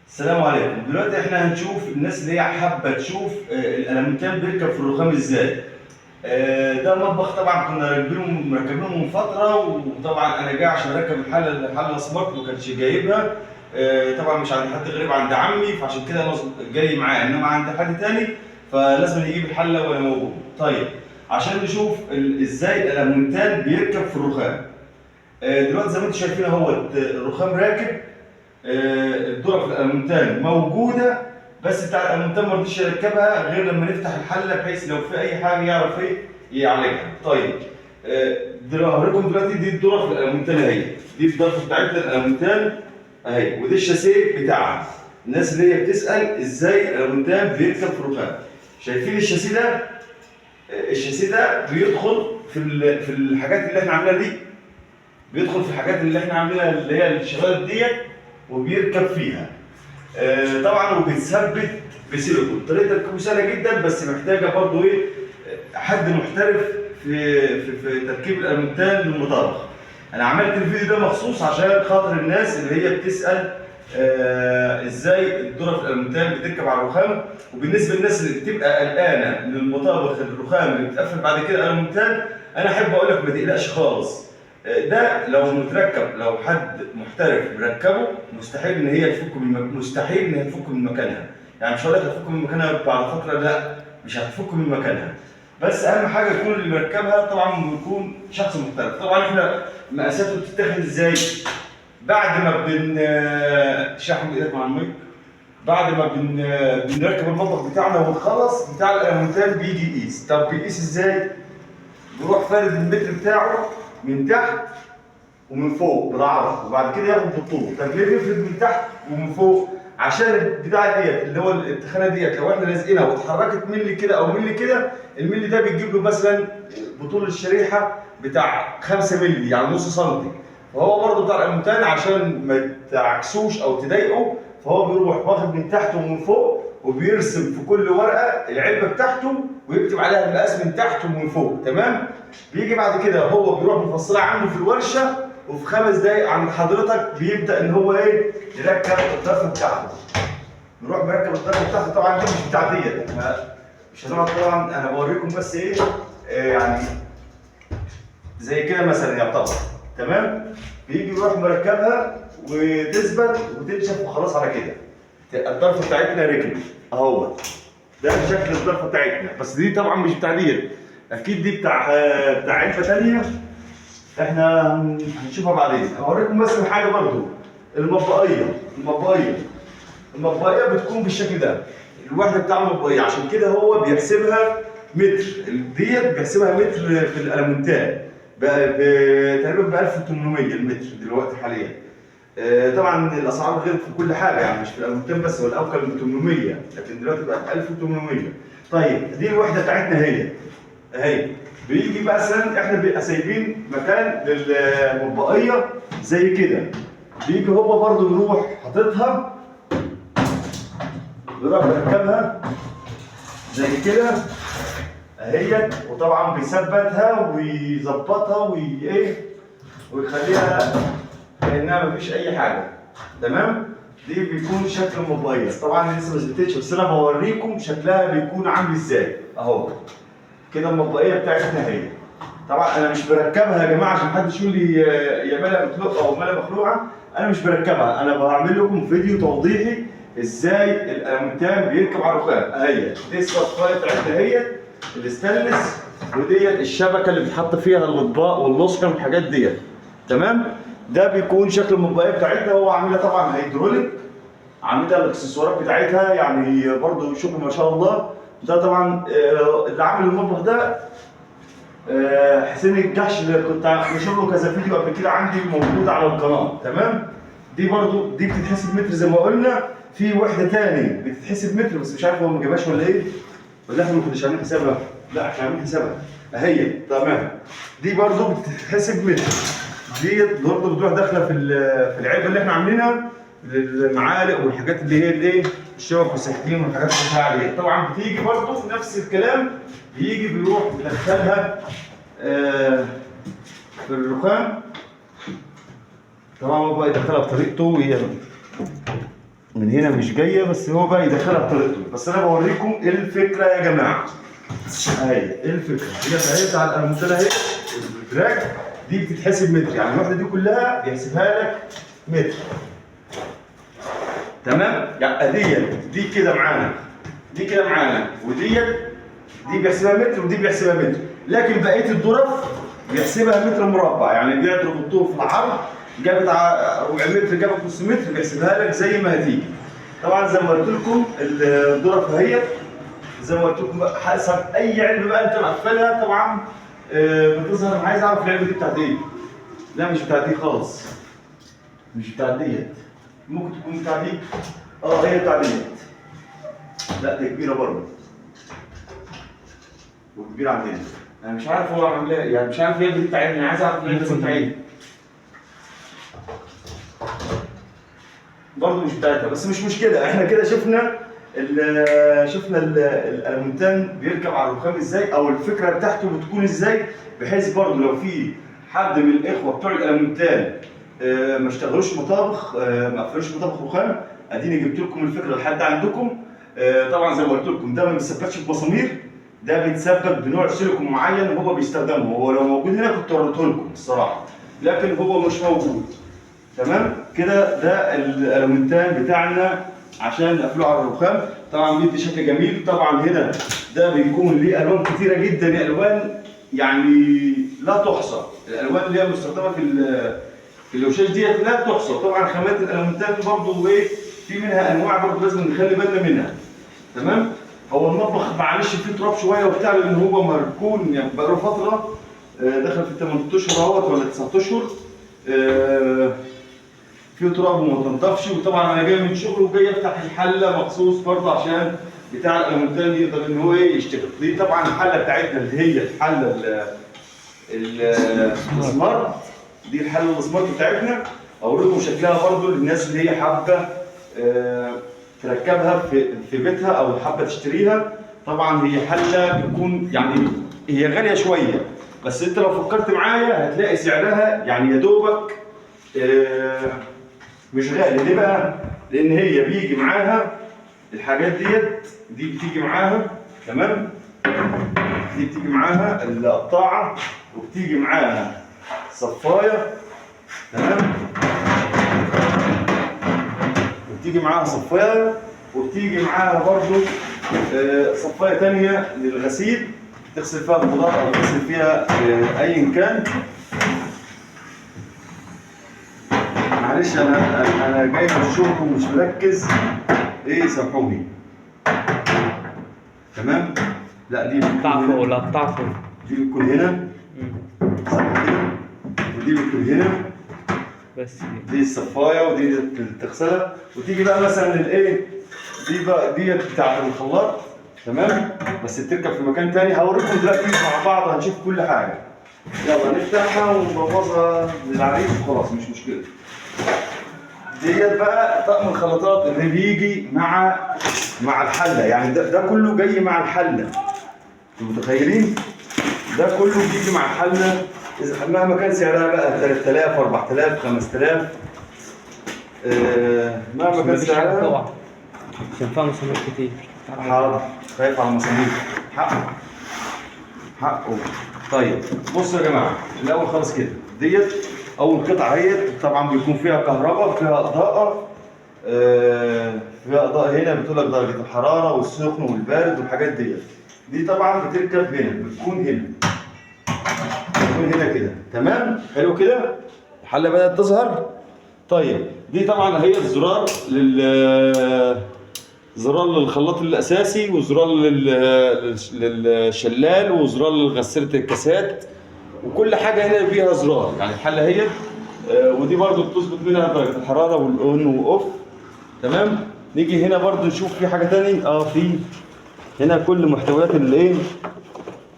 السلام عليكم. دلوقتي احنا هنشوف الناس اللي هي حابه تشوف الالمنتال بيركب في الرخام ازاي. ده مطبخ طبعا كنا مركبينه من فتره، وطبعا انا جاي عشان اركب الحله سمارت ما كانش جايبها. طبعا مش عند حد غريب، عند عمي، فعشان كده انا جاي معاه، انما عند حد تاني فلازم يجيب الحله وانا موجود. طيب، عشان نشوف ازاي الالمنتال بيركب في الرخام. دلوقتي زي ما انتم شايفين اهوت الرخام راكب. الذره في الالمنتال موجوده، بس بتاع الالمنتال ما رضيش يركبها غير لما نفتح الحله، بحيث لو في اي حاجه يعرف ايه يعالجها. طيب، هوريكم دلوقتي دي الذره في الالمنتال اهي. دي الضغط بتاعتنا الالمنتال اهي، ودي الشاسيه بتاعها. الناس اللي هي بتسال ازاي الالمنتال بيركب في الرخام. شايفين الشاسيه ده؟ الشاسيه ده بيدخل في الحاجات اللي احنا عاملينها دي. بيدخل في الحاجات اللي احنا عاملينها اللي هي الشغالات ديت، وبيركب فيها. طبعا وبيتثبت بسيليكون. طريقه تركيبه سهله جدا، بس محتاجه برضه ايه، حد محترف في تركيب الالمنتال للمطابخ. انا عملت الفيديو ده مخصوص عشان خاطر الناس اللي هي بتسال ازاي الذره في الالمنتال بتركب على الرخام. وبالنسبه للناس اللي بتبقى قلقانه من المطابخ الرخام اللي بتقفل بعد كده الالمنتال، انا احب اقول لك ما تقلقش خالص. ده لو متركب، لو حد محترف مركبه، مستحيل ان هي تفك مستحيل ان هي تفك من مكانها. يعني مش هقول لك هتفك من مكانها بعد فتره، لا، مش هتفك من مكانها. بس اهم حاجه يكون اللي مركبها طبعا يكون شخص محترف. طبعا احنا مقاساته بتتاخد ازاي؟ بعد ما شحن ايدك مع الميك. بعد ما بنركب المطبخ بتاعنا ونخلص، بتاع الالمنتال بيجي يقيس. طب بيقيس ازاي؟ بيروح فارد المتر بتاعه من تحت ومن فوق بالعرض، وبعد كده ياخد بالطول. طب ليه بيفرد من تحت ومن فوق؟ عشان البتاعه ديت اللي هو التخانه ديت لو احنا لازقينها واتحركت ملي كده او ملي كده، الملي ده بيجيب له مثلا بطول الشريحه بتاع 5 ملي، يعني نص سنتي. فهو برضه بتاع الالمنتال عشان ما تعكسوش او تضايقه، فهو بيروح واخد من تحت ومن فوق، وبيرسم في كل ورقه العلبه بتاعته ويكتب عليها المقاس من تحت ومن فوق. تمام؟ بيجي بعد كده هو بيروح مفصلها عنده في الورشه، وفي 5 دقايق عند حضرتك بيبدا ان هو ايه، يركب الضرفه بتاعته. نروح مركب الضرفه بتاعته. طبعا دي مش بتاع ديت، احنا مش هنقعد. طبعا انا بوريكم بس ايه، يعني زي كده مثلا يعتبر. تمام؟ بيجي يروح مركبها وتثبت وتنشف وخلاص على كده. الضرفه بتاعتنا ركبت اهو. ده شكل الضرفه بتاعتنا، بس دي طبعا مش بتاع ديت، اكيد دي بتاع علبه ثانيه احنا هنشوفها بعدين. هوريكم بس حاجه برضو. المطبقيه بتكون بالشكل ده. الوحده بتاع المطبقيه، عشان كده هو بيحسبها متر. ديت بيحسبها متر في الالمنتال تقريبا ب 1800 المتر دلوقتي حاليا. طبعا الاسعار غيرت في كل حاجه، يعني مش في الالمنتال بس، هو الاول كان ب 800 لكن دلوقتي بقت 1800. طيب، دي الوحده بتاعتنا هي اهي. بيجي مثلا احنا بيبقى سايبين مكان للمطبقيه زي كده، بيجي هو برضه يروح حاططها، يروح مركبها زي كده اهيت. وطبعا بيثبتها ويظبطها وايه، ويخليها كانها مفيش اي حاجه. تمام؟ دي بيكون شكل المطبقيه. طبعا لسه ما ثبتتش، بس انا بوريكم شكلها بيكون عامل ازاي اهو. كده المطبقيه بتاعتنا هي. طبعا انا مش بركبها يا جماعه عشان محدش يقول لي يعملها مخلوقه او مالها مخلوعه. انا مش بركبها، انا بعمل لكم فيديو توضيحي ازاي الالمنتال بيركب على الرخام. اهي دي الصفايه بتاعتنا هي الاستانلس، وديت الشبكه اللي بيتحط فيها الاطباق واللصقه والحاجات ديت. تمام؟ ده بيكون شكل المطبقيه بتاعتنا. هو عاملها طبعا هيدروليك، عاملها الاكسسوارات بتاعتها يعني برضو شغل ما شاء الله. ده طبعا اللي عامل المطبخ ده حسين الجحش، اللي كنت نشر له كذا فيديو قبل كده عندي موجود على القناه. تمام؟ دي برضو دي بتتحسب متر زي ما قلنا. في وحده تاني بتتحسب متر، بس مش عارف هو ما جابهاش ولا ايه، ولا احنا ما كناش عاملين حسابها. لا، احنا عاملين حسابها اهي. تمام؟ دي برضو بتتحسب متر. ديت برضه بتروح داخله في العلبه اللي احنا عاملينها للمعالق والحاجات اللي هي الايه، الشوك والسكاكين والحاجات اللي فيها عليها. طبعا بتيجي برضه نفس الكلام، بيجي بيروح يدخلها في الرخام. طبعا هو بقى يدخلها بطريقته، وهي من من هنا مش جايه، بس هو بقى يدخلها بطريقته. بس انا بوريكم ايه الفكره يا جماعه. اهي ايه الفكره، هي اهي بتاع الالمونتال اهي، البراك دي بتتحسب متر، يعني الوحده دي كلها بيحسبها لك متر. تمام؟ يعني دي كده معانا، دي كده معانا، دي بيحسبها متر ودي بيحسبها متر، لكن بقيه الظرف بيحسبها متر مربع، يعني بيضرب الطوب في العرض، جابت ربع متر جابت نص متر، بيحسبها لك زي ما هتيجي. طبعا زي ما قلت لكم الظرف اهي، زي ما قلت لكم بقى حسب اي علبه بقى انت مقفلها طبعا بتظهر. انا عايز اعرف العلبه دي بتاعت ايه؟ لا مش بتاعت دي خالص، مش بتاعت ديت، ممكن تكون بتاعت دي. هي بتاعت ديت. لا دي كبيره برضه وكبيره عندنا. انا مش عارف هو عامل ايه، يعني مش عارف العلبه دي بتاعتنا، انا عايز اعرف العلبه دي بتاعتنا. برضه مش بتاعتها، بس مش مشكله. احنا كده شفنا الالمونتان بيركب على الرخام ازاي، او الفكره بتاعته بتكون ازاي، بحيث برضه لو في حد من الاخوه بتوع الالمونتان ما اشتغلوش مطابخ، ما قفلوش مطابخ رخام، اديني جبت لكم الفكره لحد عندكم. طبعا زي ما قلت لكم ده ما بيتثبتش بمسامير، ده بيتثبت بنوع سيليكون معين هو بيستخدمه. هو لو موجود هنا كنت وريته لكم الصراحه، لكن هو مش موجود. تمام كده، ده الالمونتان بتاعنا عشان نقفله على الرخام. طبعا بيدي شكل جميل. طبعا هنا ده بيكون ليه الوان كتيره جدا، الوان يعني لا تحصى. الالوان اللي هي مستخدمه في الوشاش ديت لا تحصى. طبعا خامات الالمونتان برضه ايه، في منها انواع برضه لازم نخلي بالنا منها. تمام. هو المطبخ معلش فيه تراب شويه وبتاع، لان هو مركون يعني بقاله فتره، دخل في 8 اشهر اهوت ولا 9 اشهر، فيه تراب وما تنضفش. وطبعا انا جاي من شغل وجاي افتح الحله مخصوص برضه عشان بتاع الالمونتان يقدر ان هو ايه يشتغل. دي طبعا الحله بتاعتنا اللي هي الحله السمارت، دي الحله السمارت بتاعتنا. اوريكم شكلها برضه للناس اللي هي حابه تركبها في بيتها او حابه تشتريها. طبعا هي حله بتكون يعني هي غاليه شويه، بس انت لو فكرت معايا هتلاقي سعرها يعني يا دوبك مش غالي. ليه بقى؟ لان هي بيجي معاها الحاجات دي بتيجي معاها. تمام. دي بتيجي معاها القطاعه، وبتيجي معاها صفايه. تمام. وبتيجي معاها صفايه، وبتيجي معاها برضو صفايه ثانيه للغسيل، تغسل فيها الخضار او تغسل فيها ايا كان. معلش انا جاي من الشغل ومش مركز، ايه سامحوني. تمام. لا دي تعفو ولا تعفو، دي بتكون هنا صح كده، ودي بتكون هنا بس دي الصفايه ودي تغسلها. وتيجي بقى مثلا الايه دي بقى ديت بتاعت الخلاط. تمام. بس بتركب في مكان تاني، هوريكم دلوقتي مع بعض هنشوف كل حاجه. يلا نفتحها ونبوظها للعريس وخلاص مش مشكله. ديت بقى طقم الخلطات اللي بيجي مع الحله، يعني ده كله جاي مع الحله. انتوا متخيلين؟ ده كله بيجي مع الحله، مهما كان سعرها بقى 3000 4000 5000 مهما كان سعرها. طبعا عشان فيها مسامير كتير. حاضر، خايف على المسامير، حقه. طيب بصوا يا جماعه، الاول خالص كده ديت اول قطعه اهي. طبعا بيكون فيها كهرباء، فيها اضاءه، فيها اضاءه هنا بتقول لك درجه الحراره والسخن والبارد والحاجات ديت. دي طبعا بتركب هنا، بتكون هنا كده. تمام. حلو كده. الحله بدات تظهر. طيب دي طبعا هي الزرار زرار للخلاط الاساسي، وزرار للشلال، وزرار لغسالة الكاسات، وكل حاجه هنا فيها زرار. يعني الحله هي ودي برضو بتظبط منها درجه الحراره والاون واوف. تمام. نيجي هنا برضو نشوف في حاجه ثاني. في هنا كل محتويات الايه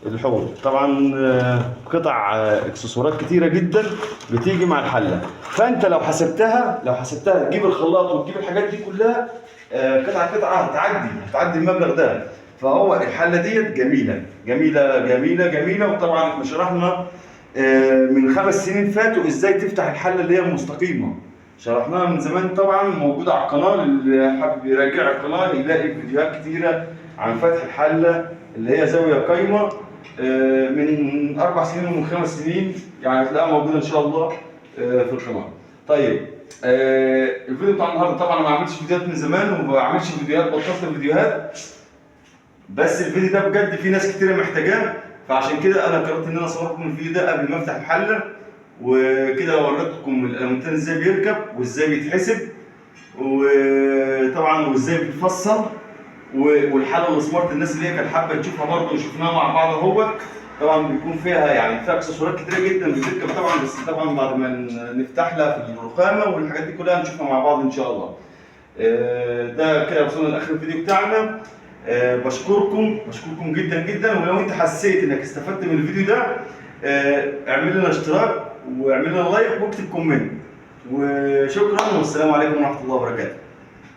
الحوض. طبعا قطع اكسسوارات كتيره جدا بتيجي مع الحله. فانت لو حسبتها تجيب الخلاط وتجيب الحاجات دي كلها قطعه هتعدي المبلغ ده. فهو الحله ديت جميله جميله جميله جميله. وطبعا احنا شرحنا من 5 سنين فاتوا ازاي تفتح الحله اللي هي المستقيمه. شرحناها من زمان طبعا، موجوده على القناه، اللي حابب يراجع القناه يلاقي فيديوهات كتيره عن فتح الحله اللي هي زاويه قايمه من 4 سنين ومن 5 سنين، يعني هتلاقيها موجوده ان شاء الله في القناه. طيب الفيديو بتاع النهارده طبعا ما عملتش فيديوهات من زمان وما بعملش فيديوهات، بطلت الفيديوهات، بس الفيديو ده بجد في ناس كتير محتاجاه، فعشان كده انا قررت ان انا اصور لكم الفيديو ده قبل ما افتح الحله، وكده وريتكم الالمنتال ازاي بيركب وازاي بيتحسب، وطبعا وازاي بيتفصل، والحاله السمارت الناس اللي هي كانت حابه تشوفها برضه وشفناها مع بعض اهوت. طبعا بيكون فيها يعني فيها اكسسوارات كتيره جدا بتركب طبعا، بس طبعا بعد ما نفتح لها في الرخامه والحاجات دي كلها نشوفها مع بعض ان شاء الله. ده كده وصلنا لاخر الفيديو بتاعنا. بشكركم جدا جدا، ولو انت حسيت انك استفدت من الفيديو ده اعمل لنا اشتراك واعمل لنا لايك واكتب كومنت، وشكرا والسلام عليكم ورحمه الله وبركاته.